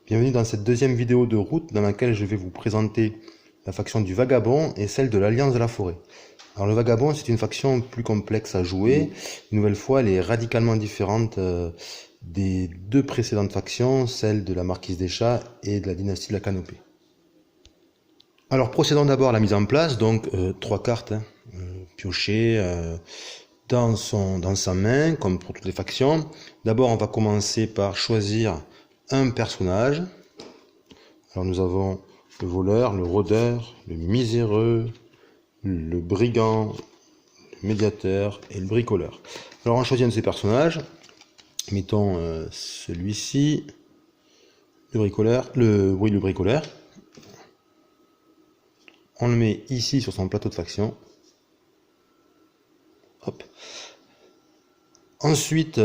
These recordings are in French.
Bienvenue dans cette deuxième vidéo de route dans laquelle je vais vous présenter la faction du Vagabond et celle de l'Alliance de la Forêt. Alors le Vagabond, c'est une faction plus complexe à jouer. Une nouvelle fois, elle est radicalement différente des deux précédentes factions, celle de la Marquise des Chats et de la dynastie de la Canopée. Alors procédons d'abord à la mise en place, donc 3 cartes piochées dans sa main, comme pour toutes les factions. D'abord on va commencer par choisir un personnage. Alors nous avons le voleur, le rôdeur, le miséreux, le brigand, le médiateur et le bricoleur. Alors on choisit un de ces personnages. Mettons celui-ci, le bricoleur, le bricoleur. On le met ici sur son plateau de faction. Hop. Ensuite,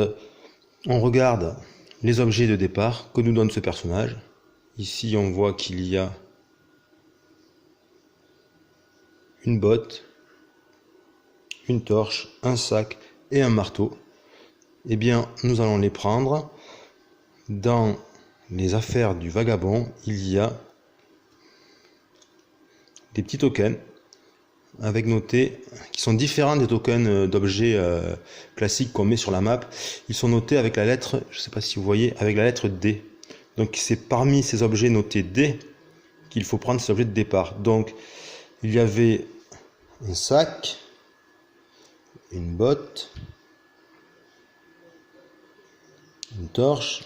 on regarde les objets de départ que nous donne ce personnage. Ici, on voit qu'il y a une botte, une torche, un sac et un marteau. Eh bien, nous allons les prendre. Dans les affaires du Vagabond, il y a des petits tokens avec notés qui sont différents des tokens d'objets classiques qu'on met sur la map. Ils sont notés avec la lettre, je ne sais pas si vous voyez, avec la lettre D. Donc c'est parmi ces objets notés D qu'il faut prendre ces objets de départ. Donc il y avait un sac, une botte, une torche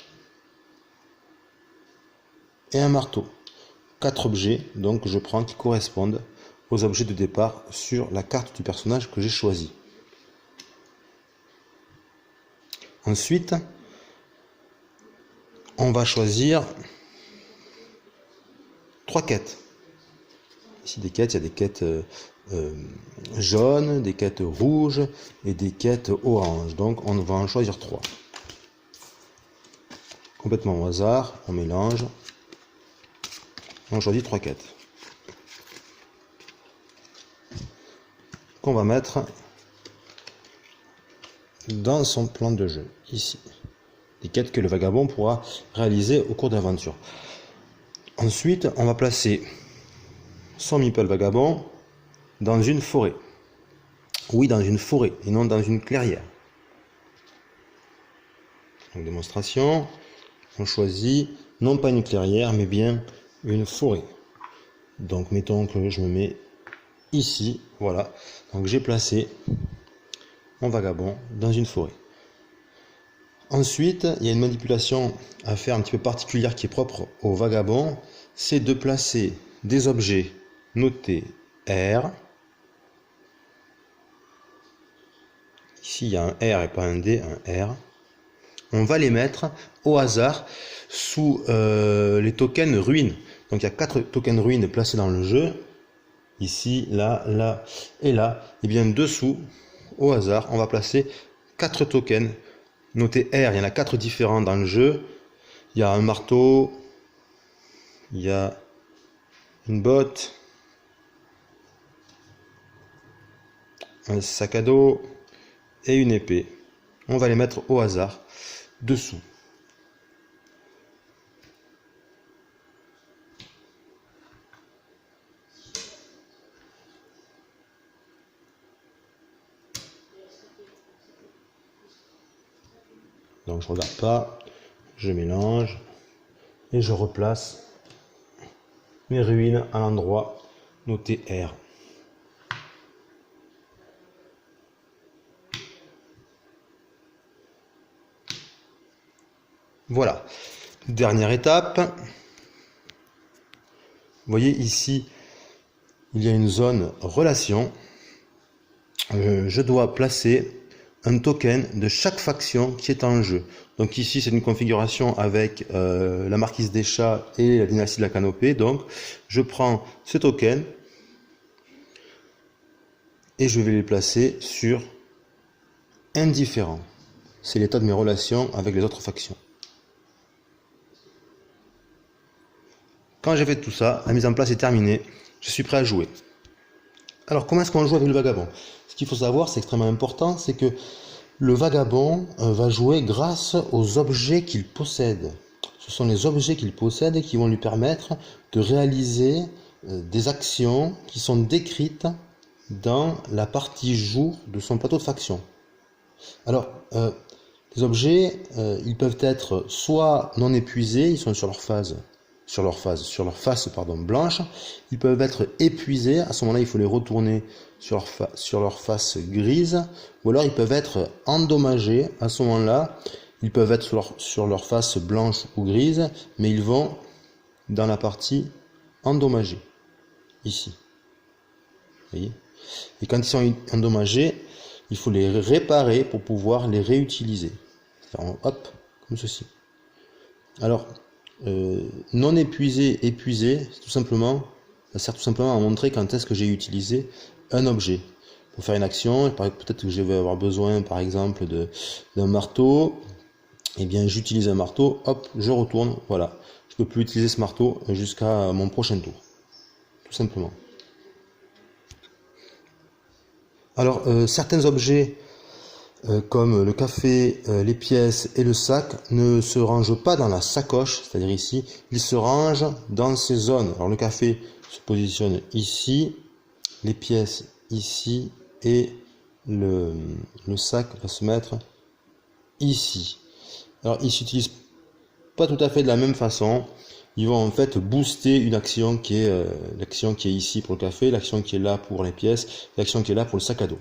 et un marteau. 4 objets donc je prends qui correspondent aux objets de départ sur la carte du personnage que j'ai choisi. Ensuite, on va choisir 3 quêtes. Ici des quêtes, il y a des quêtes jaunes, des quêtes rouges et des quêtes oranges. Donc on va en choisir 3. Complètement au hasard, on mélange. On choisit 3 quêtes. Qu'on va mettre dans son plan de jeu, ici. Des quêtes que le Vagabond pourra réaliser au cours de l'aventure. Ensuite, on va placer son meeple Vagabond dans une forêt. Oui, dans une forêt, et non dans une clairière. Donc, démonstration, on choisit non pas une clairière, mais bien une forêt. Donc, mettons que je me mets ici, voilà. Donc j'ai placé mon Vagabond dans une forêt. Ensuite, il y a une manipulation à faire un petit peu particulière qui est propre au Vagabond, c'est de placer des objets notés R. Ici, il y a un R et pas un D, un R. On va les mettre au hasard sous les tokens ruines. Donc il y a 4 tokens ruines placés dans le jeu. Ici, là, là et là. Et bien dessous, au hasard, on va placer 4 tokens notés R. Il y en a 4 différents dans le jeu. Il y a un marteau, il y a une botte, un sac à dos et une épée. On va les mettre au hasard dessous. Donc je regarde pas, je mélange et je replace mes ruines à l'endroit noté R. Voilà, dernière étape. Vous voyez ici, il y a une zone relation. Je dois placer un token de chaque faction qui est en jeu. Donc ici c'est une configuration avec la Marquise des Chats et la dynastie de la Canopée. Donc je prends ce token et je vais les placer sur indifférent. C'est l'état de mes relations avec les autres factions. Quand j'ai fait tout ça, la mise en place est terminée. Je suis prêt à jouer. Alors comment est-ce qu'on joue avec le Vagabond? Ce qu'il faut savoir, c'est extrêmement important, c'est que le Vagabond va jouer grâce aux objets qu'il possède. ce sont les objets qu'il possède qui vont lui permettre de réaliser des actions qui sont décrites dans la partie jour de son plateau de faction. Alors, les objets, ils peuvent être soit non épuisés, ils sont sur leur face blanche. Ils peuvent être épuisés, à ce moment-là il faut les retourner sur leur face grise, ou alors ils peuvent être endommagés, à ce moment-là ils peuvent être sur leur face blanche ou grise, mais ils vont dans la partie endommagée, ici. Vous voyez ? Et quand ils sont endommagés, il faut les réparer pour pouvoir les réutiliser. Hop, comme ceci. Alors, non épuisé, épuisé, tout simplement, ça sert tout simplement à montrer quand est-ce que j'ai utilisé un objet. Pour faire une action, peut-être que je vais avoir besoin, par exemple, d'un marteau. Eh bien, j'utilise un marteau, hop, je retourne, voilà. Je peux plus utiliser ce marteau jusqu'à mon prochain tour. Tout simplement. Alors, certains objets, comme le café, les pièces et le sac, ne se rangent pas dans la sacoche, c'est-à-dire ici, ils se rangent dans ces zones. Alors, le café se positionne ici, les pièces ici, et le sac va se mettre ici. Alors, ils s'utilisent pas tout à fait de la même façon. Ils vont en fait booster une action qui est l'action qui est ici pour le café, l'action qui est là pour les pièces, l'action qui est là pour le sac à dos.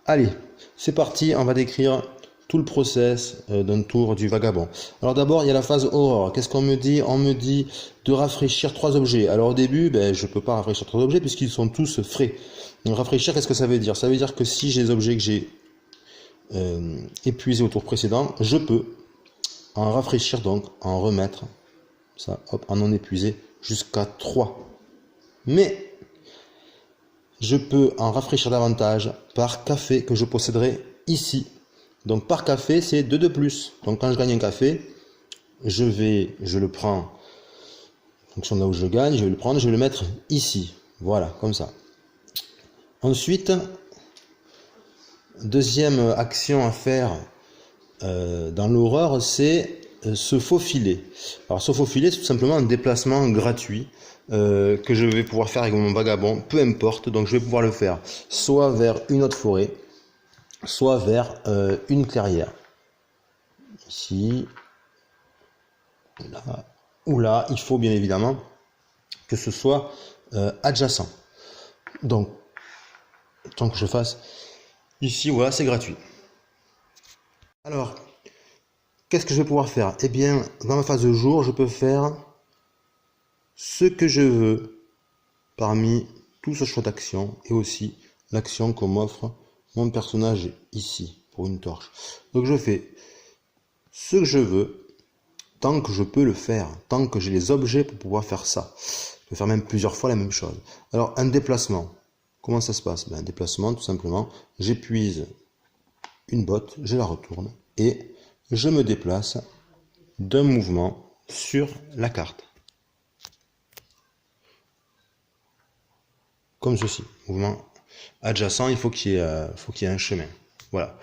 Allez, c'est parti, on va décrire tout le process d'un tour du vagabond. Alors d'abord, il y a la phase aurore. Qu'est-ce qu'on me dit? On me dit de rafraîchir 3 objets. Alors au début, je ne peux pas rafraîchir 3 objets puisqu'ils sont tous frais. Donc rafraîchir, qu'est-ce que ça veut dire? Ça veut dire que si j'ai des objets que j'ai épuisés au tour précédent, je peux en rafraîchir, donc en remettre ça, hop, en non épuisé jusqu'à 3. Mais je peux en rafraîchir davantage par café que je posséderai ici. Donc par café, c'est 2 de plus. Donc quand je gagne un café, je le prends en fonction de là où je le gagne, je vais le prendre, je vais le mettre ici. Voilà, comme ça. Ensuite, deuxième action à faire dans l'horreur, c'est se faufiler. Alors se faufiler, c'est tout simplement un déplacement gratuit que je vais pouvoir faire avec mon vagabond, peu importe. Donc je vais pouvoir le faire soit vers une autre forêt, soit vers une clairière. Ici, là, ou là, il faut bien évidemment que ce soit adjacent. Donc, tant que je fasse ici, voilà, c'est gratuit. Alors, qu'est-ce que je vais pouvoir faire? Eh bien, dans ma phase de jour, je peux faire ce que je veux parmi tout ce choix d'action et aussi l'action qu'on m'offre mon personnage ici pour une torche. Donc je fais ce que je veux tant que je peux le faire, tant que j'ai les objets pour pouvoir faire ça. Je peux faire même plusieurs fois la même chose. Alors un déplacement, comment ça se passe? Un déplacement, tout simplement, j'épuise une botte, je la retourne et je me déplace d'un mouvement sur la carte. Comme ceci, mouvement adjacent, il faut qu'il y ait un chemin. Voilà.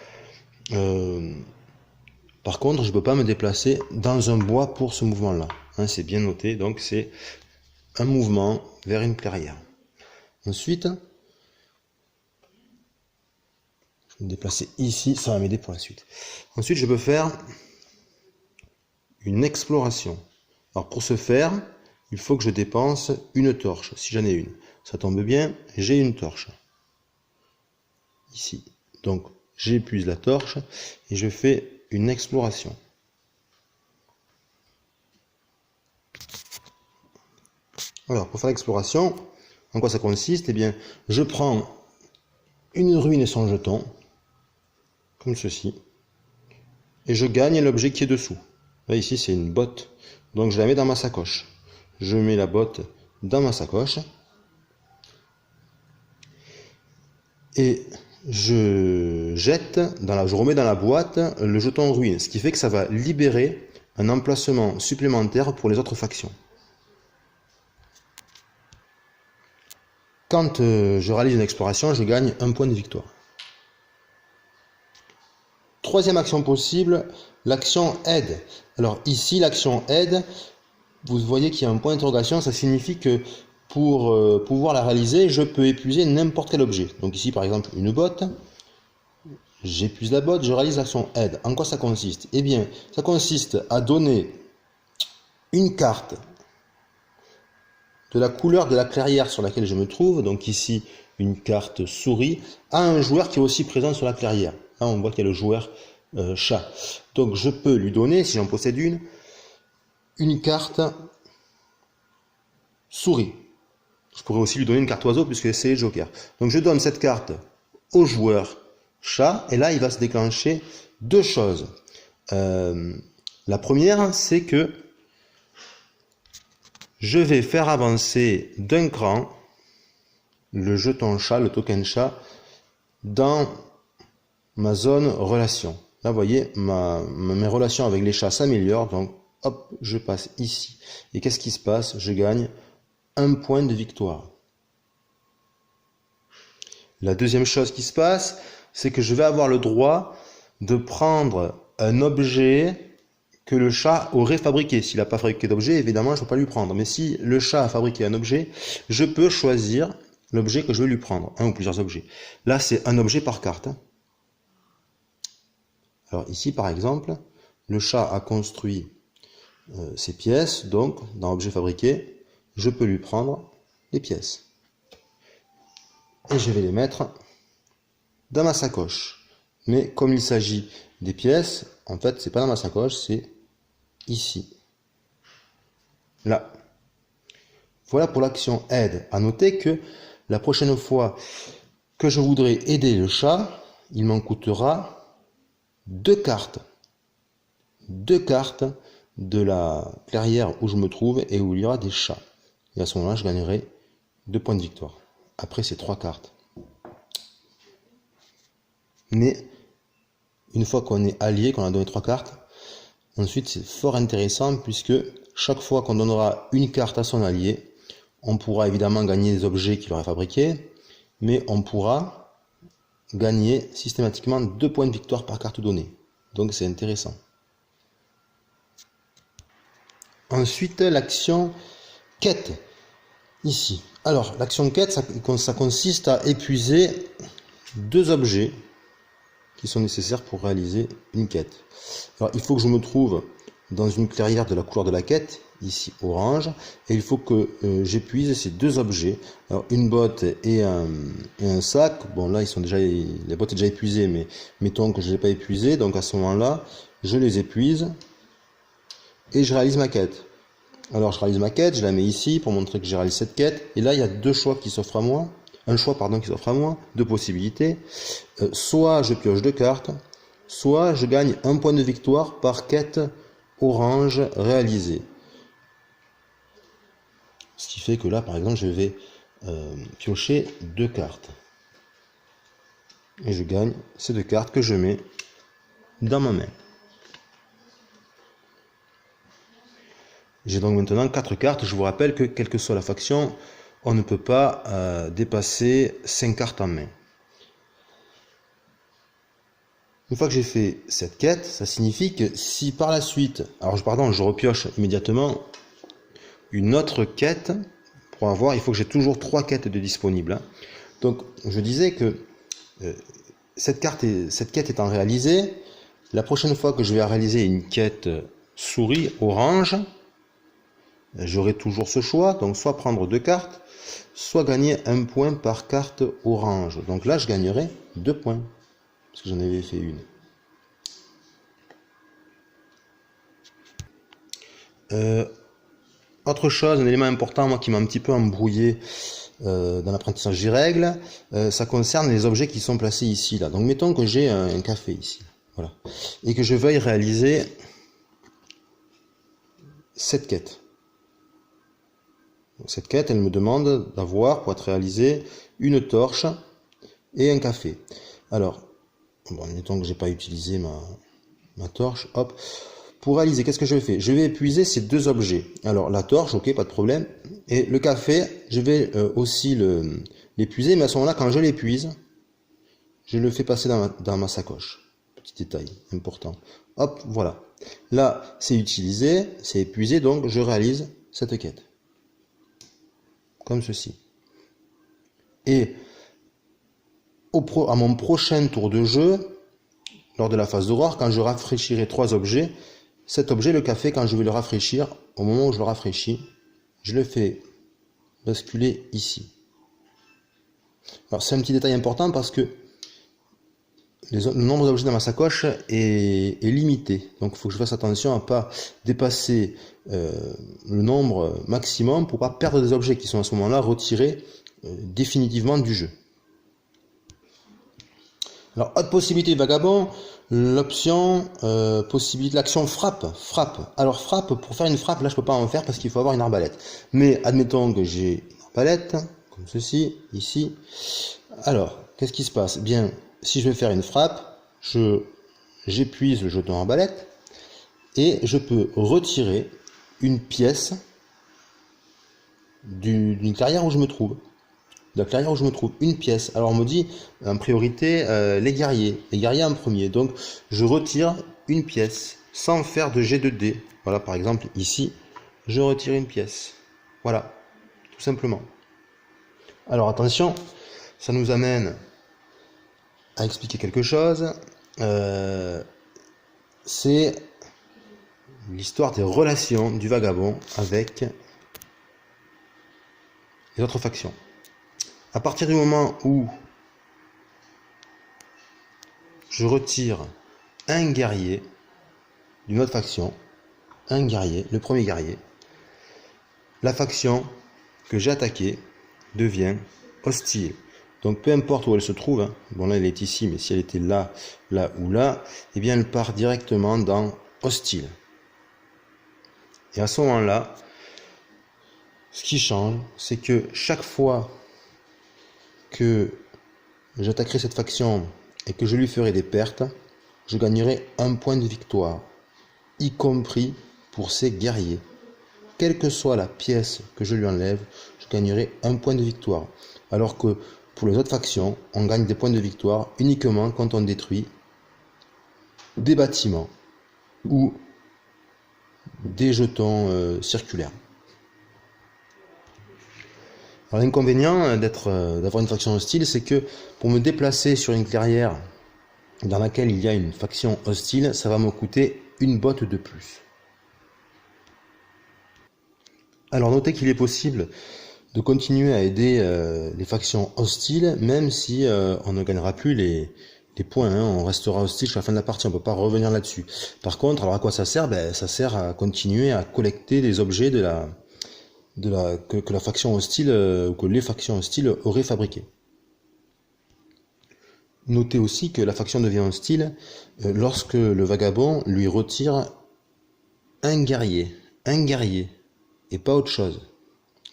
Par contre, je ne peux pas me déplacer dans un bois pour ce mouvement-là. Hein, c'est bien noté, donc c'est un mouvement vers une clairière. Ensuite, je vais me déplacer ici, ça va m'aider pour la suite. Ensuite, je peux faire une exploration. Alors pour ce faire, il faut que je dépense une torche, si j'en ai une. Ça tombe bien, j'ai une torche. Ici. Donc, j'épuise la torche et je fais une exploration. Alors, pour faire l'exploration, en quoi ça consiste? Eh bien, je prends une ruine et son jeton, comme ceci, et je gagne l'objet qui est dessous. Là, ici, c'est une botte, donc je la mets dans ma sacoche. Je mets la botte dans ma sacoche, et je remets dans la boîte le jeton ruine, ce qui fait que ça va libérer un emplacement supplémentaire pour les autres factions. Quand je réalise une exploration, je gagne un point de victoire. troisième action possible, l'action aide. Alors ici, l'action aide, vous voyez qu'il y a un point d'interrogation, ça signifie que pour pouvoir la réaliser, je peux épuiser n'importe quel objet. Donc ici, par exemple, une botte. J'épuise la botte, je réalise l'action aide. En quoi ça consiste? Eh bien, ça consiste à donner une carte de la couleur de la clairière sur laquelle je me trouve, donc ici une carte souris, à un joueur qui est aussi présent sur la clairière. Là, on voit qu'il y a le joueur chat. Donc je peux lui donner, si j'en possède une carte souris. Je pourrais aussi lui donner une carte oiseau puisque c'est joker. Donc je donne cette carte au joueur chat, et là il va se déclencher deux choses. La première, c'est que je vais faire avancer d'un cran le jeton chat, le token chat, dans ma zone relation. Là, vous voyez, mes relations avec les chats s'améliorent, donc hop, je passe ici. Et qu'est-ce qui se passe? Je gagne un point de victoire. La deuxième chose qui se passe, c'est que je vais avoir le droit de prendre un objet que le chat aurait fabriqué. S'il n'a pas fabriqué d'objet, évidemment, je ne peux pas lui prendre. Mais si le chat a fabriqué un objet, je peux choisir l'objet que je veux lui prendre, un ou plusieurs objets. Là, c'est un objet par carte. Alors ici, par exemple, le chat a construit ses pièces, donc dans objet fabriqué, je peux lui prendre les pièces. Et je vais les mettre dans ma sacoche. Mais comme il s'agit des pièces, en fait, c'est pas dans ma sacoche, c'est ici. Là. Voilà pour l'action aide. À noter que la prochaine fois que je voudrais aider le chat, il m'en coûtera deux cartes. Deux cartes de la clairière où je me trouve et où il y aura des chats. Et à ce moment-là, je gagnerai 2 points de victoire. Après, c'est 3 cartes. Mais une fois qu'on est allié, qu'on a donné 3 cartes, ensuite c'est fort intéressant puisque chaque fois qu'on donnera une carte à son allié, on pourra évidemment gagner des objets qu'il aura fabriqués, mais on pourra gagner systématiquement 2 points de victoire par carte donnée. Donc c'est intéressant. Ensuite, l'action quête. Ici. Alors, l'action quête, ça consiste à épuiser 2 objets qui sont nécessaires pour réaliser une quête. Alors, il faut que je me trouve dans une clairière de la couleur de la quête, ici orange, et il faut que j'épuise ces 2 objets. Alors, une botte et un sac. Bon, là, la botte est déjà épuisée, mais mettons que je ne l'ai pas épuisé, donc à ce moment-là, je les épuise et je réalise ma quête. Alors, je réalise ma quête, je la mets ici pour montrer que j'ai réalisé cette quête, et là, il y a 2 choix qui s'offrent à moi. Un choix, pardon, qui s'offre à moi, 2 possibilités. Soit je pioche 2 cartes, soit je gagne 1 point de victoire par quête orange réalisée. Ce qui fait que là, par exemple, je vais piocher 2 cartes. Et je gagne ces 2 cartes que je mets dans ma main. J'ai donc maintenant 4 cartes. Je vous rappelle que, quelle que soit la faction, on ne peut pas dépasser 5 cartes en main. Une fois que j'ai fait cette quête, ça signifie que si par la suite, je repioche immédiatement une autre quête, pour avoir, il faut que j'ai toujours 3 quêtes de disponibles. Donc je disais que cette quête étant réalisée, la prochaine fois que je vais réaliser une quête souris orange, j'aurai toujours ce choix, donc soit prendre 2 cartes, soit gagner 1 point par carte orange. Donc là, je gagnerai 2 points, parce que j'en avais fait une. Autre chose, un élément important, moi, qui m'a un petit peu embrouillé dans l'apprentissage des règles, ça concerne les objets qui sont placés ici, là. Donc mettons que j'ai un café ici, voilà, et que je veuille réaliser cette quête. Cette quête, elle me demande d'avoir, pour être réalisée, une torche et un café. Alors, bon, admettons que j'ai pas utilisé ma torche, hop. Pour réaliser, qu'est-ce que je fais? Je vais épuiser ces 2 objets. Alors, la torche, ok, pas de problème. Et le café, je vais aussi l'épuiser, mais à ce moment-là, quand je l'épuise, je le fais passer dans ma sacoche. petit détail important. Hop, voilà. Là, c'est utilisé, c'est épuisé, donc je réalise cette quête. Comme ceci. Et à mon prochain tour de jeu, lors de la phase d'aurore, quand je rafraîchirai 3 objets, cet objet, le café, quand je vais le rafraîchir, au moment où je le rafraîchis, je le fais basculer ici. Alors c'est un petit détail important parce que le nombre d'objets dans ma sacoche est limité. Donc il faut que je fasse attention à ne pas dépasser le nombre maximum pour ne pas perdre des objets qui sont à ce moment-là retirés définitivement du jeu. Alors, autre possibilité de vagabond, l'option possibilité l'action frappe. Alors frappe, pour faire une frappe, là je peux pas en faire parce qu'il faut avoir une arbalète. Mais admettons que j'ai une arbalète, comme ceci, ici. Alors, qu'est-ce qui se passe? Eh bien, si je vais faire une frappe, j'épuise le jeton arbalète et je peux retirer une pièce d'une clairière où je me trouve. De la clairière où je me trouve, une pièce. Alors on me dit en priorité les guerriers en premier. Donc je retire une pièce sans faire de jet de dés. Voilà, par exemple ici, je retire une pièce. Voilà, tout simplement. Alors attention, ça nous amène à expliquer quelque chose. C'est l'histoire des relations du vagabond avec les autres factions. À partir du moment où je retire un guerrier d'une autre faction, un guerrier, le premier guerrier, la faction que j'ai attaquée devient hostile. Donc peu importe où elle se trouve, hein, bon là elle est ici, mais si elle était là, là ou là, eh bien elle part directement dans hostile. Et à ce moment-là, ce qui change, c'est que chaque fois que j'attaquerai cette faction et que je lui ferai des pertes, je gagnerai un point de victoire, y compris pour ces guerriers. Quelle que soit la pièce que je lui enlève, je gagnerai un point de victoire. Alors que pour les autres factions, on gagne des points de victoire uniquement quand on détruit des bâtiments ou des jetons circulaires. L'inconvénient d'avoir une faction hostile, c'est que pour me déplacer sur une clairière dans laquelle il y a une faction hostile, ça va me coûter une botte de plus. Alors notez qu'il est possible de continuer à aider les factions hostiles, même si on ne gagnera plus les points, hein. On restera hostile jusqu'à la fin de la partie, on ne peut pas revenir là-dessus. Par contre, alors à quoi ça sert? Ça sert à continuer à collecter des objets que la faction hostile ou que les factions hostiles auraient fabriqués. Notez aussi que la faction devient hostile lorsque le vagabond lui retire un guerrier et pas autre chose.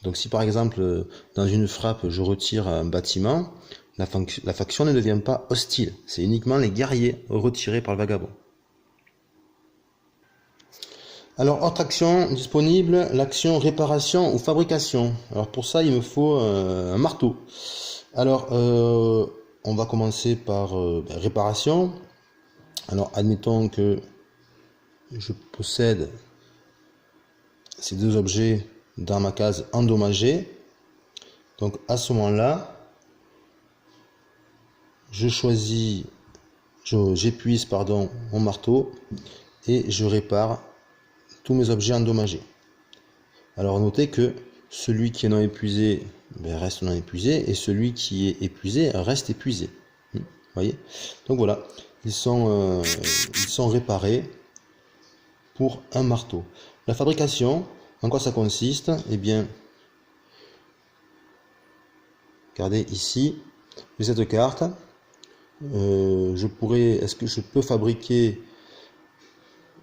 Donc si par exemple dans une frappe je retire un bâtiment, la faction ne devient pas hostile, c'est uniquement les guerriers retirés par le vagabond. Alors, autre action disponible, l'action réparation ou fabrication. Alors pour ça, il me faut un marteau. Alors, on va commencer par réparation. Alors, admettons que je possède ces deux objets dans ma case endommagée. Donc, à ce moment-là, j'épuise mon marteau et je répare tous mes objets endommagés. Alors notez que celui qui est non épuisé reste non épuisé et celui qui est épuisé reste épuisé. Voyez? Donc voilà, ils sont réparés pour un marteau. La fabrication, en quoi ça consiste? Eh bien, regardez ici, j'ai cette carte. Est-ce que je peux fabriquer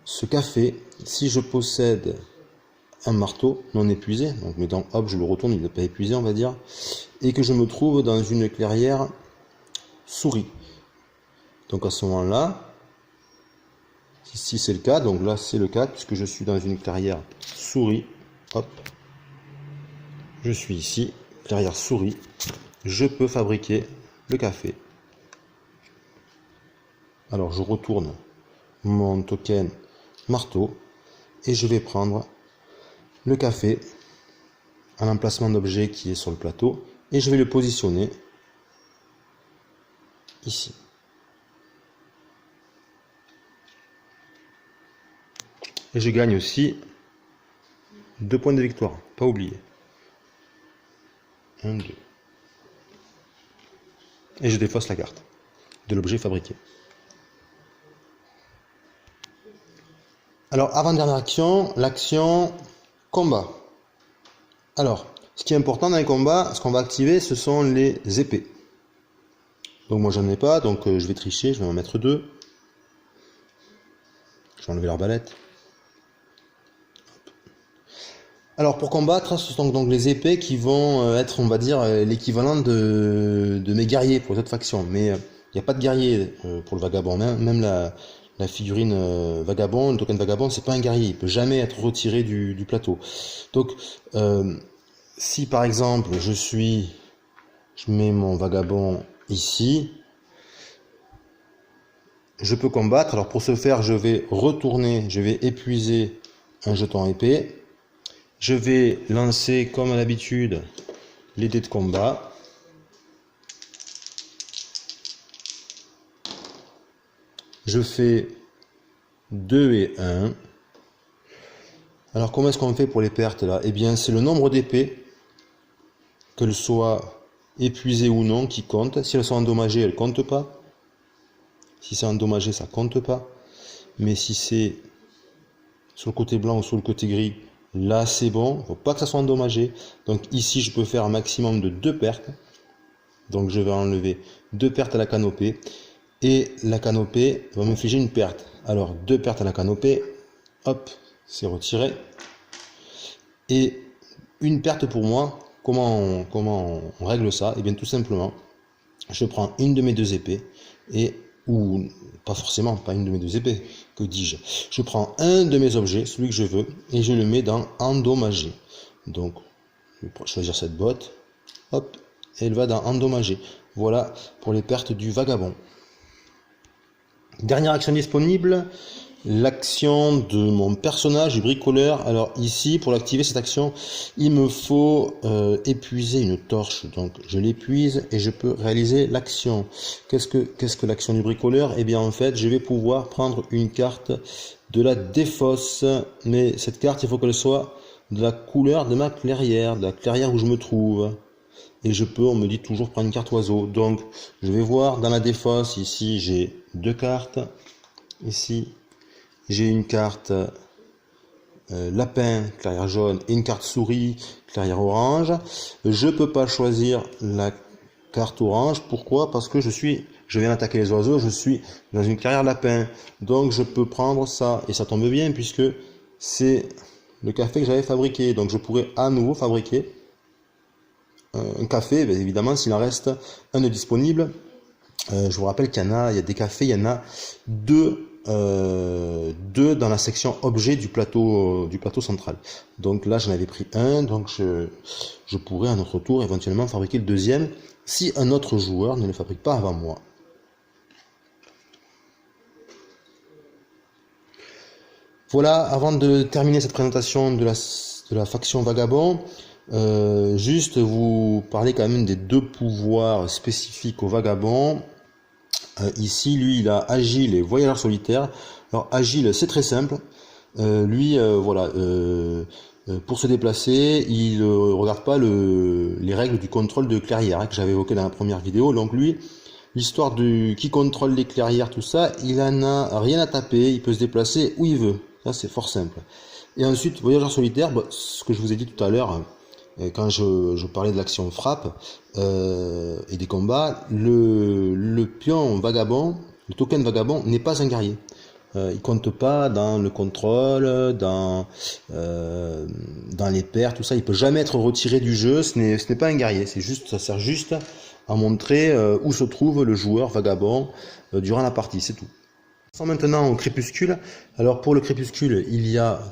ce café si je possède un marteau non épuisé, donc mettons hop je le retourne, il n'est pas épuisé on va dire, et que je me trouve dans une clairière souris. Donc à ce moment là, si c'est le cas, donc là c'est le cas puisque je suis dans une clairière souris, hop, je suis ici, clairière souris, je peux fabriquer le café. Alors je retourne mon token marteau et je vais prendre le café à l'emplacement d'objet qui est sur le plateau et je vais le positionner ici. Et je gagne aussi 2 points de victoire, pas oublier. 1, 2. Et je défausse la carte de l'objet fabriqué. Alors, avant-dernière action, l'action combat. Alors, ce qui est important dans les combats, ce qu'on va activer, ce sont les épées. Donc moi j'en ai pas, donc je vais tricher, je vais en mettre 2. Je vais enlever l'arbalète. Alors pour combattre, ce sont donc les épées qui vont être, on va dire, l'équivalent de mes guerriers pour les autres factions. Mais il n'y a pas de guerrier pour le vagabond. Même la figurine vagabond, le token vagabond, c'est pas un guerrier. Il peut jamais être retiré du plateau. Donc si par exemple je mets mon vagabond ici, je peux combattre. Alors pour ce faire, je vais retourner, je vais épuiser un jeton épée. Je vais lancer, comme à l'habitude, les dés de combat. Je fais 2 et 1. Alors comment est-ce qu'on fait pour les pertes là? Eh bien c'est le nombre d'épées, qu'elles soient épuisées ou non, qui compte. Si elles sont endommagées, elles ne comptent pas. Si c'est endommagé, ça ne compte pas. Mais si c'est sur le côté blanc ou sur le côté gris, là c'est bon, il ne faut pas que ça soit endommagé. Donc ici je peux faire un maximum de 2 pertes. Donc je vais enlever 2 pertes à la canopée. Et la canopée va m'infliger une perte. Alors 2 pertes à la canopée, hop, c'est retiré. Et une perte pour moi, comment on règle ça? Eh bien tout simplement, je prends une de mes 2 épées, ou pas forcément, pas une de mes 2 épées, que dis-je? Je prends un de mes objets, celui que je veux, et je le mets dans endommager. Donc, je vais choisir cette botte, hop, et elle va dans endommager. Voilà pour les pertes du vagabond. Dernière action disponible, l'action de mon personnage, du bricoleur. Alors ici, pour l'activer cette action, il me faut épuiser une torche. Donc je l'épuise et je peux réaliser l'action. Qu'est-ce que l'action du bricoleur? Eh bien en fait, je vais pouvoir prendre une carte de la défausse. Mais cette carte, il faut qu'elle soit de la couleur de ma clairière, de la clairière où je me trouve. Et je peux, on me dit toujours, prendre une carte oiseau. Donc je vais voir dans la défausse, ici j'ai 2 cartes. Ici, j'ai une carte lapin, clairière jaune, et une carte souris, clairière orange. Je peux pas choisir la carte orange. Pourquoi? Parce que je viens d'attaquer les oiseaux, je suis dans une clairière lapin. Donc je peux prendre ça, et ça tombe bien puisque c'est le café que j'avais fabriqué. Donc je pourrais à nouveau fabriquer un café, bien évidemment, s'il en reste un de disponible. Je vous rappelle qu'il y a des cafés, il y en a 2 dans la section objet du plateau central. Donc là j'en avais pris un, donc je pourrais à notre tour éventuellement fabriquer le deuxième si un autre joueur ne le fabrique pas avant moi. Voilà, avant de terminer cette présentation de la faction vagabond, juste vous parler quand même des 2 pouvoirs spécifiques au vagabond. Ici, lui, il a agile et voyageur solitaire. Alors, agile, c'est très simple. Voilà, pour se déplacer, il ne regarde pas les règles du contrôle de clairière que j'avais évoqué dans la première vidéo. Donc lui, l'histoire qui contrôle les clairières, tout ça, il en a rien à taper. Il peut se déplacer où il veut. Ça, c'est fort simple. Et ensuite, voyageur solitaire, ce que je vous ai dit tout à l'heure, quand je parlais de l'action frappe et des combats, le pion vagabond, le token vagabond n'est pas un guerrier. Il compte pas dans le contrôle, dans les pertes, tout ça. Il peut jamais être retiré du jeu. Ce n'est pas un guerrier. Ça sert juste à montrer où se trouve le joueur vagabond durant la partie. C'est tout. Passons maintenant au crépuscule. Alors pour le crépuscule, il y a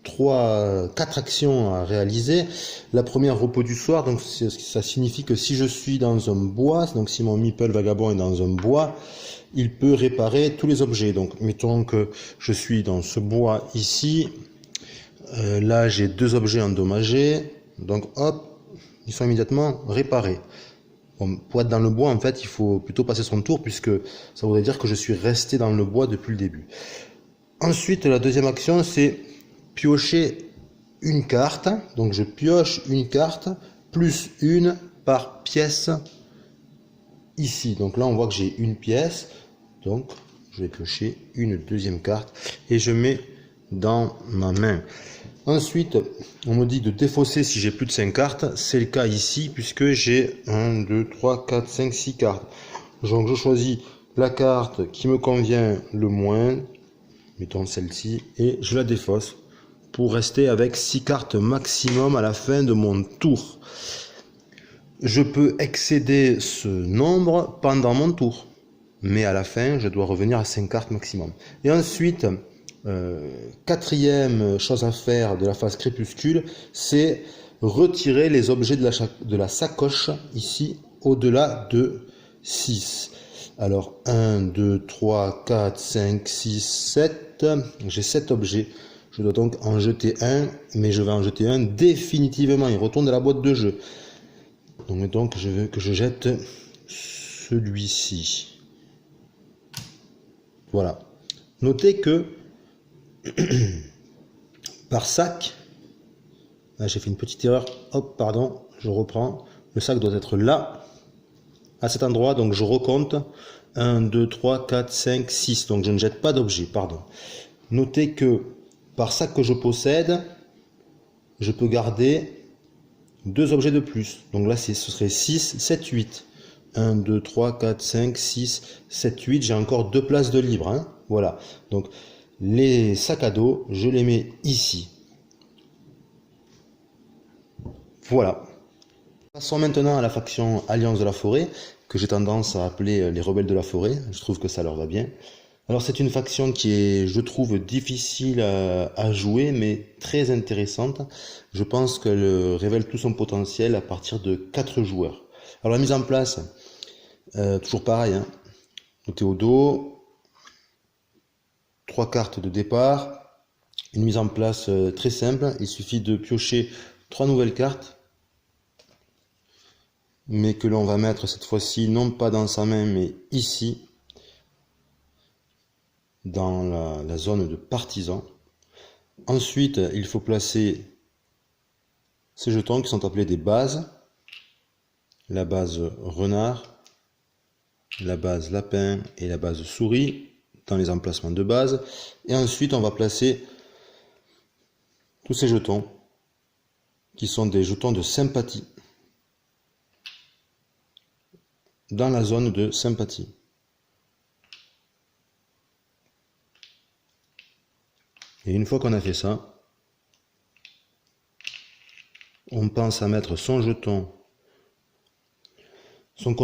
4 actions à réaliser. La première, repos du soir, donc ça signifie que si je suis dans un bois, donc si mon meeple vagabond est dans un bois, il peut réparer tous les objets. Donc mettons que je suis dans ce bois ici, là j'ai 2 objets endommagés, donc hop, ils sont immédiatement réparés. Bon, pour être dans le bois, en fait, il faut plutôt passer son tour, puisque ça voudrait dire que je suis resté dans le bois depuis le début. Ensuite, la deuxième action, c'est piocher une carte. Donc je pioche une carte, plus une par pièce ici. Donc là, on voit que j'ai une pièce. Donc, je vais piocher une deuxième carte et je mets dans ma main. Ensuite, on me dit de défausser si j'ai plus de 5 cartes. C'est le cas ici puisque j'ai 1, 2, 3, 4, 5, 6 cartes. Donc je choisis la carte qui me convient le moins, mettons celle-ci, et je la défausse pour rester avec 6 cartes maximum à la fin de mon tour. Je peux excéder ce nombre pendant mon tour, mais à la fin, je dois revenir à 5 cartes maximum. Et ensuite, quatrième chose à faire de la phase crépuscule, c'est retirer les objets de la sacoche ici au-delà de 6. Alors 1, 2, 3, 4, 5, 6, 7. J'ai 7 objets. Je dois donc en jeter un, mais je vais en jeter un définitivement. Il retourne dans la boîte de jeu. Donc je veux que je jette celui-ci. Voilà. Notez que par sac, là j'ai fait une petite erreur, hop, pardon, je reprends. Le sac doit être là, à cet endroit, donc je recompte. 1, 2, 3, 4, 5, 6. Donc je ne jette pas d'objet, pardon. Notez que par sac que je possède, je peux garder 2 objets de plus. Donc là, ce serait 6, 7, 8. 1, 2, 3, 4, 5, 6, 7, 8. J'ai encore 2 places de libre. Hein. Voilà. Donc les sacs à dos, je les mets ici. Voilà. Passons maintenant à la faction Alliance de la Forêt, que j'ai tendance à appeler les rebelles de la forêt. Je trouve que ça leur va bien. Alors c'est une faction qui est, je trouve, difficile à jouer, mais très intéressante. Je pense qu'elle révèle tout son potentiel à partir de 4 joueurs. Alors la mise en place, toujours pareil, hein. Notez au dos, 3 cartes de départ, une mise en place très simple. Il suffit de piocher 3 nouvelles cartes, mais que l'on va mettre cette fois-ci non pas dans sa main, mais ici, dans la zone de partisan. Ensuite, il faut placer ces jetons qui sont appelés des bases. La base renard, la base lapin et la base souris dans les emplacements de base. Et ensuite, on va placer tous ces jetons qui sont des jetons de sympathie dans la zone de sympathie. Et une fois qu'on a fait ça, on pense à mettre son jeton, son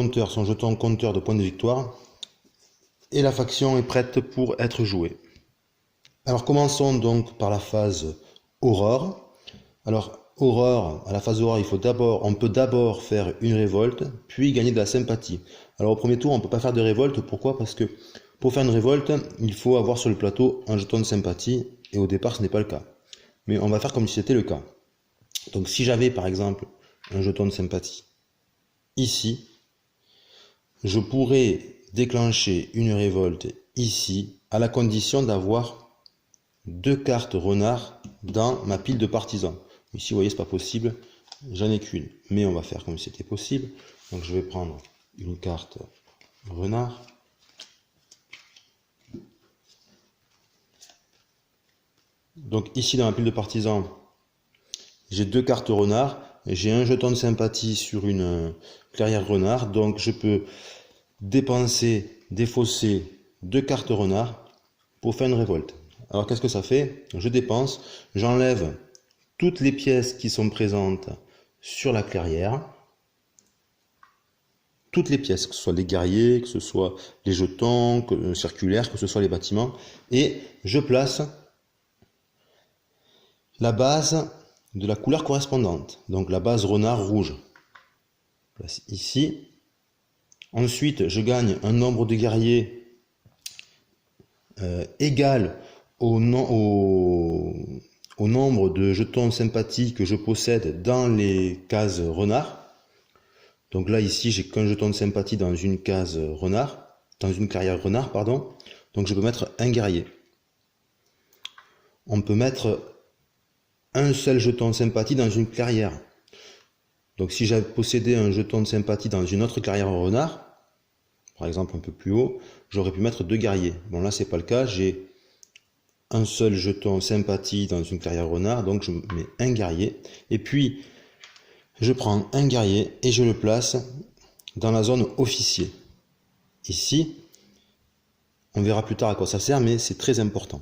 jeton compteur de points de victoire, et la faction est prête pour être jouée. Alors commençons donc par la phase Aurore. Alors Aurore, à la phase Aurore, on peut d'abord faire une révolte, puis gagner de la sympathie. Alors au premier tour, on ne peut pas faire de révolte. Pourquoi? Parce que pour faire une révolte, il faut avoir sur le plateau un jeton de sympathie, et au départ ce n'est pas le cas. Mais on va faire comme si c'était le cas. Donc si j'avais par exemple un jeton de sympathie ici, je pourrais déclencher une révolte ici, à la condition d'avoir 2 cartes renard dans ma pile de partisans. Ici, vous voyez, c'est pas possible, j'en ai qu'une. Mais on va faire comme si c'était possible. Donc je vais prendre une carte renard. Donc ici, dans ma pile de partisans, j'ai 2 cartes renard. J'ai un jeton de sympathie sur une clairière renard. Donc je peux défausser 2 cartes renard pour faire une révolte. Alors qu'est-ce que ça fait? Je dépense, j'enlève toutes les pièces qui sont présentes sur la clairière, toutes les pièces, que ce soit les guerriers, que ce soit les jetons circulaires, que ce soit les bâtiments, et je place la base de la couleur correspondante, donc la base renard rouge. Je place ici. Ensuite, je gagne un nombre de guerriers égale au nombre de jetons sympathie que je possède dans les cases renard. Donc là, ici, j'ai qu'un jeton de sympathie dans une case renard, dans une clairière renard, pardon. Donc je peux mettre un guerrier. On peut mettre un seul jeton de sympathie dans une clairière. Donc si j'avais possédé un jeton de sympathie dans une autre clairière renard, par exemple un peu plus haut, j'aurais pu mettre 2 guerriers. Bon là, c'est pas le cas, j'ai un seul jeton sympathie dans une clairière renard, donc je mets un guerrier. Et puis, je prends un guerrier et je le place dans la zone officier. Ici, on verra plus tard à quoi ça sert, mais c'est très important.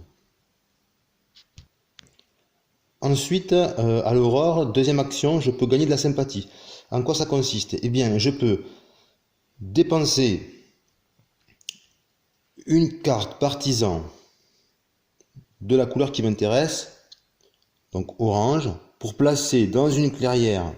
Ensuite, à l'aurore, deuxième action, je peux gagner de la sympathie. En quoi ça consiste? Eh bien, je peux dépenser une carte partisan de la couleur qui m'intéresse, donc orange, pour placer dans une clairière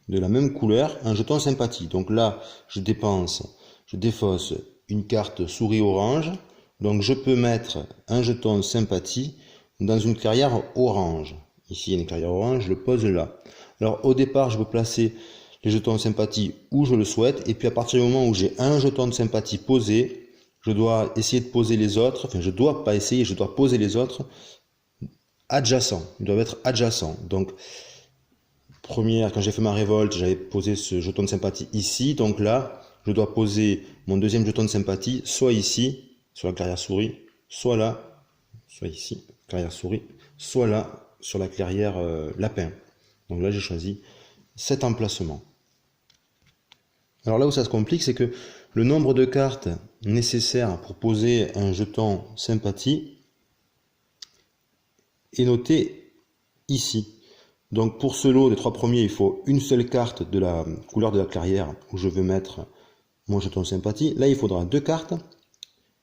de la même couleur un jeton sympathie. Donc là, je défausse une carte souris orange, donc je peux mettre un jeton sympathie dans une clairière orange. Ici, il y a une clairière orange, je le pose là. Alors au départ, je peux placer les jetons sympathie où je le souhaite, et puis à partir du moment où j'ai un jeton de sympathie posé, je dois essayer de poser les autres, enfin je dois pas essayer, je dois poser les autres adjacents, ils doivent être adjacents. Donc, première, quand j'ai fait ma révolte, j'avais posé ce jeton de sympathie ici, donc là, je dois poser mon deuxième jeton de sympathie, soit ici, sur la clairière souris, soit là, soit ici, clairière souris, soit là, sur la clairière lapin. Donc là, j'ai choisi cet emplacement. Alors là où ça se complique, c'est que le nombre de cartes nécessaires pour poser un jeton sympathie est noté ici. Donc pour ce lot des 3 premiers, il faut une seule carte de la couleur de la clairière où je veux mettre mon jeton sympathie. Là, il faudra 2 cartes.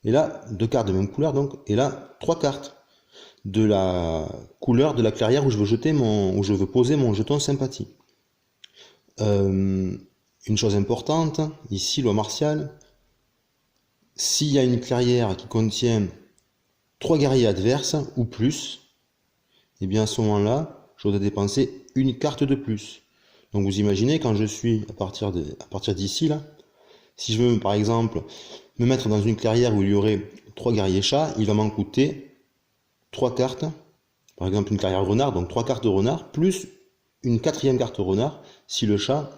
Et là, 2 cartes de même couleur, donc. Et là, 3 cartes de la couleur de la clairière où je veux poser mon jeton sympathie. Une chose importante, ici, loi martiale, s'il y a une clairière qui contient 3 guerriers adverses ou plus, et bien à ce moment-là, je dois dépenser une carte de plus. Donc vous imaginez, quand je suis à partir d'ici, là, si je veux par exemple me mettre dans une clairière où il y aurait 3 guerriers chats, il va m'en coûter 3 cartes, par exemple une clairière renard, donc 3 cartes de renard, plus une 4e carte renard, si le chat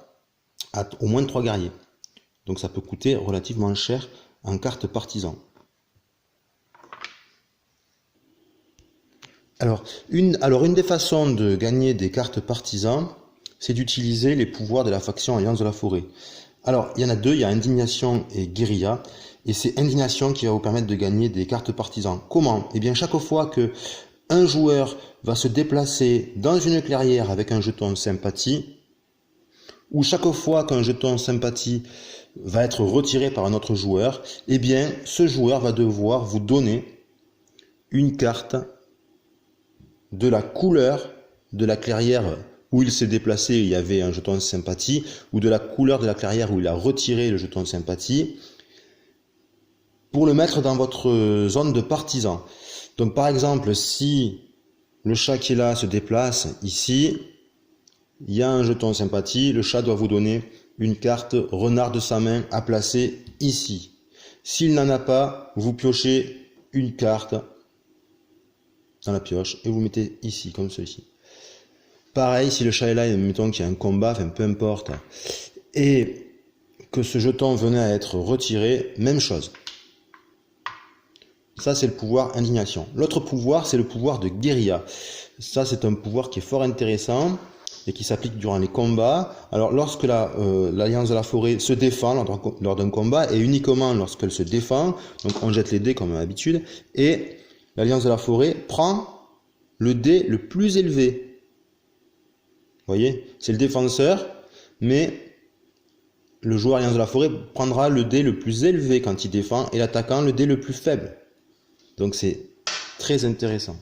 a au moins 3 guerriers. Donc ça peut coûter relativement cher en carte partisan. Alors une des façons de gagner des cartes partisans, c'est d'utiliser les pouvoirs de la faction Alliance de la Forêt. Alors, il y en a 2, il y a Indignation et Guérilla, et c'est Indignation qui va vous permettre de gagner des cartes partisans. Comment? Eh bien, chaque fois que un joueur va se déplacer dans une clairière avec un jeton sympathie, ou chaque fois qu'un jeton sympathie va être retiré par un autre joueur, eh bien, ce joueur va devoir vous donner une carte de la couleur de la clairière où il s'est déplacé, il y avait un jeton de sympathie, ou de la couleur de la clairière où il a retiré le jeton de sympathie, pour le mettre dans votre zone de partisan. Donc par exemple, si le chat qui est là se déplace ici, il y a un jeton de sympathie, le chat doit vous donner une carte renard de sa main à placer ici. S'il n'en a pas, vous piochez une carte dans la pioche et vous mettez ici, comme ceci. Pareil, si le chat est là, et mettons qu'il y a un combat, enfin peu importe, et que ce jeton venait à être retiré, même chose. Ça, c'est le pouvoir indignation. L'autre pouvoir, c'est le pouvoir de guérilla. Ça, c'est un pouvoir qui est fort intéressant et qui s'applique durant les combats. Alors, lorsque l'Alliance de la Forêt se défend lors d'un combat, et uniquement lorsqu'elle se défend, donc on jette les dés comme d'habitude, et l'Alliance de la Forêt prend le dé le plus élevé. Vous voyez, c'est le défenseur, mais le joueur Alliance de la Forêt prendra le dé le plus élevé quand il défend et l'attaquant le dé le plus faible. Donc c'est très intéressant.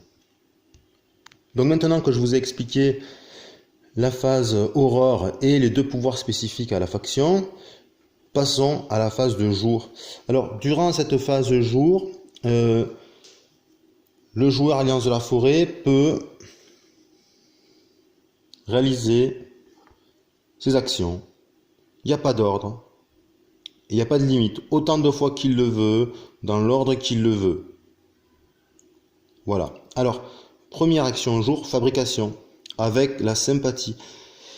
Donc maintenant que je vous ai expliqué la phase aurore et les 2 pouvoirs spécifiques à la faction, passons à la phase de jour. Alors durant cette phase jour, le joueur Alliance de la Forêt peut réaliser ses actions. Il n'y a pas d'ordre. Il n'y a pas de limite. Autant de fois qu'il le veut, dans l'ordre qu'il le veut. Voilà. Alors, première action jour, fabrication, avec la sympathie.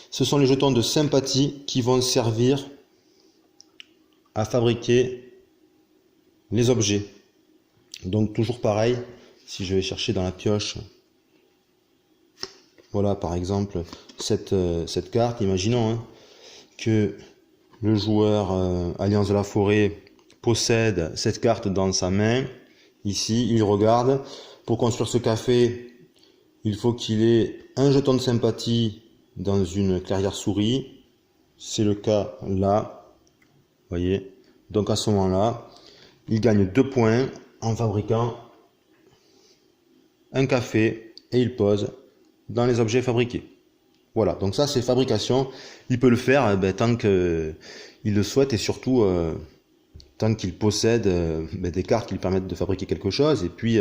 Ce sont les jetons de sympathie qui vont servir à fabriquer les objets. Donc toujours pareil, si je vais chercher dans la pioche, voilà par exemple cette carte, imaginons que le joueur Alliance de la Forêt possède cette carte dans sa main. Ici, il regarde. Pour construire ce café, il faut qu'il ait un jeton de sympathie dans une clairière souris. C'est le cas là. Voyez. Donc à ce moment-là, il gagne 2 points en fabriquant un café et il pose dans les objets fabriqués. Voilà, donc ça c'est fabrication. Il peut le faire tant qu'il le souhaite et surtout tant qu'il possède des cartes qui lui permettent de fabriquer quelque chose et puis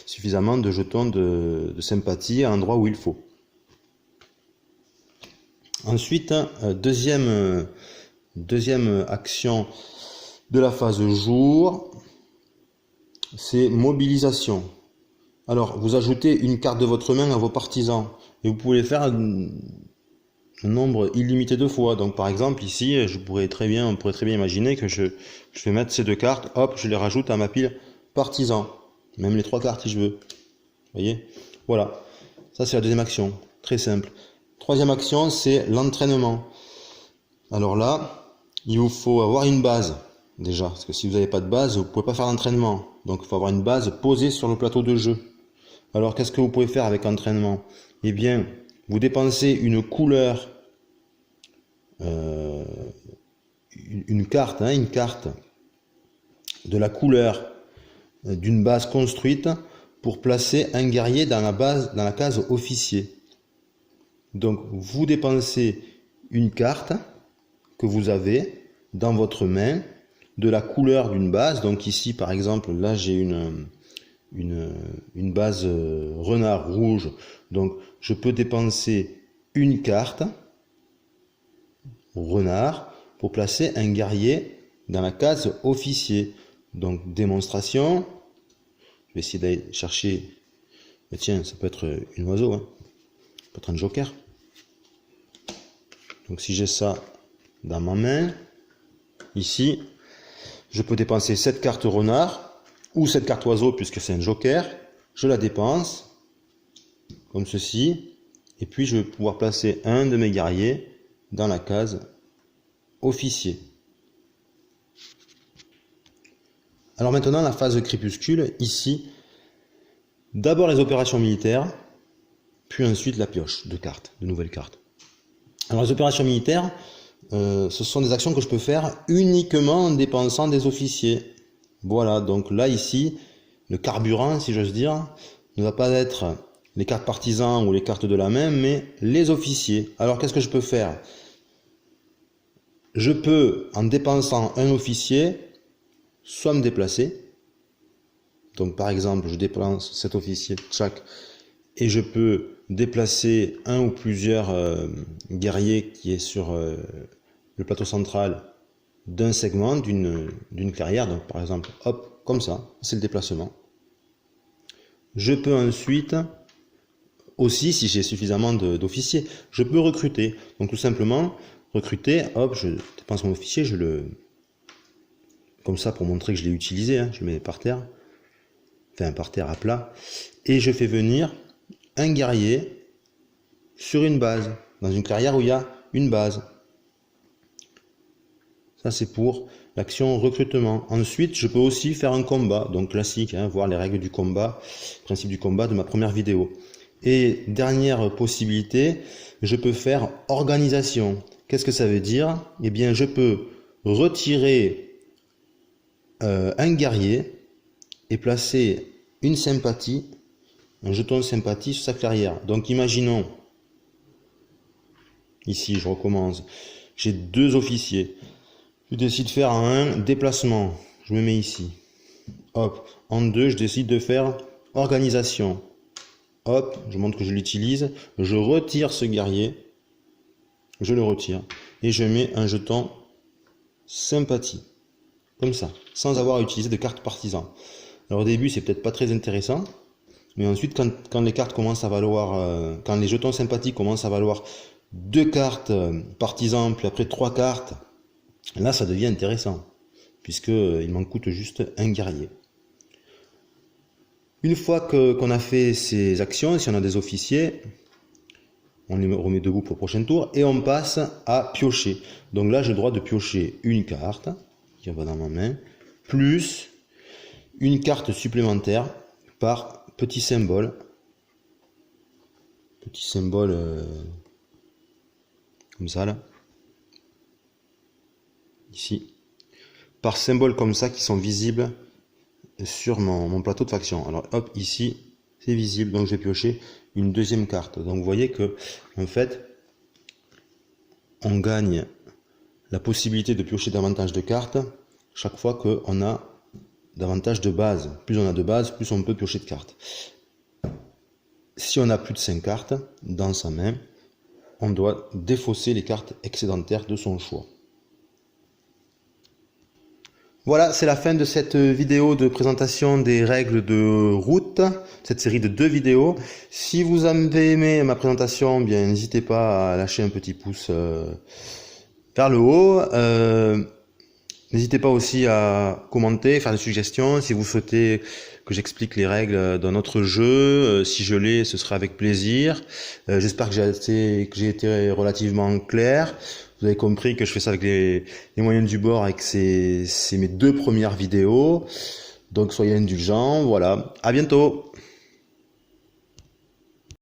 suffisamment de jetons de sympathie à l'endroit où il faut. Ensuite, deuxième action de la phase jour, c'est mobilisation. Alors, vous ajoutez une carte de votre main à vos partisans et vous pouvez le faire un nombre illimité de fois. Donc, par exemple, ici, on pourrait très bien imaginer que je vais mettre ces 2 cartes, hop, je les rajoute à ma pile partisans, même les 3 cartes si je veux. Vous voyez? Voilà, ça c'est la deuxième action, très simple. Troisième action, c'est l'entraînement. Alors là, il vous faut avoir une base, déjà, parce que si vous n'avez pas de base, vous ne pouvez pas faire d'entraînement. Donc il faut avoir une base posée sur le plateau de jeu. Alors qu'est-ce que vous pouvez faire avec l'entraînement? Eh bien, vous dépensez une couleur, une carte de la couleur d'une base construite pour placer un guerrier dans la case officier. Donc vous dépensez une carte que vous avez dans votre main de la couleur d'une base. Donc ici par exemple, là j'ai une base renard rouge. Donc je peux dépenser une carte renard pour placer un guerrier dans la case officier. Donc démonstration. Je vais essayer d'aller chercher. Tiens, ça peut être une oiseau, ça peut être un joker. Donc si j'ai ça dans ma main, ici, je peux dépenser cette carte renard ou cette carte oiseau puisque c'est un joker. Je la dépense comme ceci et puis je vais pouvoir placer un de mes guerriers dans la case officier. Alors maintenant la phase crépuscule, ici, d'abord les opérations militaires, puis ensuite la pioche de cartes, de nouvelles cartes. Alors les opérations militaires, ce sont des actions que je peux faire uniquement en dépensant des officiers. Voilà, donc là ici, le carburant, si j'ose dire, ne va pas être les cartes partisans ou les cartes de la main, mais les officiers. Alors qu'est-ce que je peux faire? Je peux, en dépensant un officier, soit me déplacer. Donc par exemple, je dépense cet officier, tchac, et je peux déplacer un ou plusieurs guerriers qui est sur le plateau central d'un segment, d'une clairière. Donc par exemple, hop, comme ça, c'est le déplacement. Je peux ensuite, aussi si j'ai suffisamment d'officiers, je peux recruter. Donc tout simplement, recruter, hop, je dépense mon officier, je le... Comme ça pour montrer que je l'ai utilisé, je le mets par terre. Enfin par terre à plat. Et je fais venir un guerrier sur une base, dans une clairière où il y a une base. Ça c'est pour l'action recrutement. Ensuite, je peux aussi faire un combat, donc classique, voir les règles du combat, principe du combat de ma première vidéo. Et dernière possibilité, je peux faire organisation. Qu'est-ce que ça veut dire? Eh bien, je peux retirer un guerrier et placer une sympathie, un jeton de sympathie sur sa clairière. Donc imaginons, ici je recommence, j'ai 2 officiers. Je décide de faire un déplacement, je me mets ici. Hop, en 2, je décide de faire organisation. Hop, je montre que je l'utilise. Je retire ce guerrier. Je le retire. Et je mets un jeton sympathie. Comme ça, sans avoir à utiliser de carte partisan. Alors au début, c'est peut-être pas très intéressant. Mais ensuite, quand les cartes commencent à valoir, quand les jetons sympathiques commencent à valoir 2 cartes partisans, puis après 3 cartes, là ça devient intéressant, puisque il m'en coûte juste un guerrier. Une fois qu'on a fait ces actions, si on a des officiers, on les remet debout pour le prochain tour, et on passe à piocher. Donc là, j'ai le droit de piocher une carte, qui va dans ma main, plus une carte supplémentaire par petit symbole. Petit symbole comme ça là. Ici. Par symbole comme ça qui sont visibles sur mon plateau de faction. Alors hop, ici, c'est visible, donc je vais piocher une deuxième carte. Donc vous voyez que, en fait, on gagne la possibilité de piocher davantage de cartes chaque fois qu'on a davantage de bases. Plus on a de bases, plus on peut piocher de cartes. Si on a plus de 5 cartes dans sa main, on doit défausser les cartes excédentaires de son choix. Voilà, c'est la fin de cette vidéo de présentation des règles de route, cette série de 2 vidéos. Si vous avez aimé ma présentation, bien n'hésitez pas à lâcher un petit pouce vers le haut. N'hésitez pas aussi à commenter, faire des suggestions. Si vous souhaitez que j'explique les règles d'un autre jeu, si je l'ai, ce sera avec plaisir. J'espère que j'ai été relativement clair. Vous avez compris que je fais ça avec les moyens du bord et que c'est mes 2 premières vidéos. Donc soyez indulgents. Voilà. À bientôt.